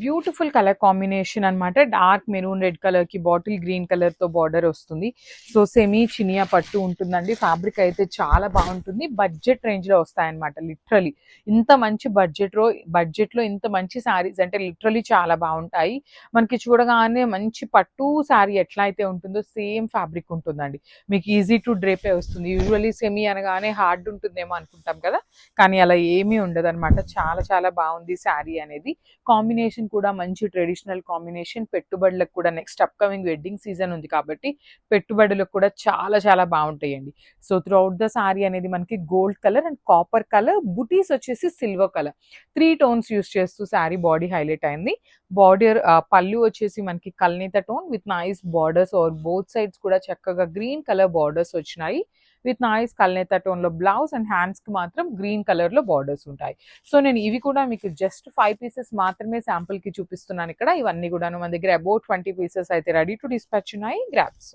Beautiful colour combination అన్నమాట. Dark maroon red colour కి bottle green colour తో border వస్తుంది. సో సెమీ చినియా పట్టు ఉంటుందండి. ఫ్యాబ్రిక్ అయితే చాలా బాగుంటుంది. బడ్జెట్ రేంజ్ లో వస్తాయన్నమాట. లిటరలీ ఇంత మంచి బడ్జెట్ లో ఇంత మంచి శారీస్ అంటే లిటరలీ చాలా బాగుంటాయి. మనకి చూడగానే మంచి పట్టు శారీ ఎట్లా అయితే ఉంటుందో సేమ్ ఫ్యాబ్రిక్ ఉంటుందండి. మీకు ఈజీ టు డ్రేపే వస్తుంది. యూజువల్లీ సెమీ అనగానే హార్డ్ ఉంటుందేమో అనుకుంటాం కదా, కానీ అలా ఏమీ ఉండదు అనమాట. చాలా చాలా బాగుంది శారీ అనేది. కాంబినేషన్ కూడా మంచి ట్రెడిషనల్ కాంబినేషన్. పెట్టుబడులకు కూడా నెక్స్ట్ అప్కమింగ్ వెడ్డింగ్ సీజన్ ఉంది కాబట్టి పెట్టుబడులకు కూడా చాలా చాలా బాగుంటాయండి. So throughout the sari అనేది మనకి gold colour and copper colour, బుటీస్ వచ్చేసి సిల్వర్ కలర్, 3 టోన్స్ యూస్ చేస్తూ శారీ బాడీ హైలైట్ అయింది. బార్డర్ పళ్ళు వచ్చేసి మనకి కల్నేత tone with nice borders or both sides కూడా చక్కగా గ్రీన్ కలర్ బార్డర్స్ వచ్చినాయి. విత్ నైస్ కల్నేత టోన్ లో బ్లౌజ్ అండ్ హ్యాండ్స్ కి మాత్రం గ్రీన్ కలర్ లో బార్డర్స్ ఉంటాయి. సో నేను ఇవి కూడా మీకు జస్ట్ 5 పీసెస్ మాత్రమే శాంపుల్ కి చూపిస్తున్నాను ఇక్కడ. ఇవన్నీ కూడా మన దగ్గర అబౌట్ 20 పీసెస్ అయితే రెడీ టు డిస్పాచ్ ఉన్నాయి. గ్రాబ్స్.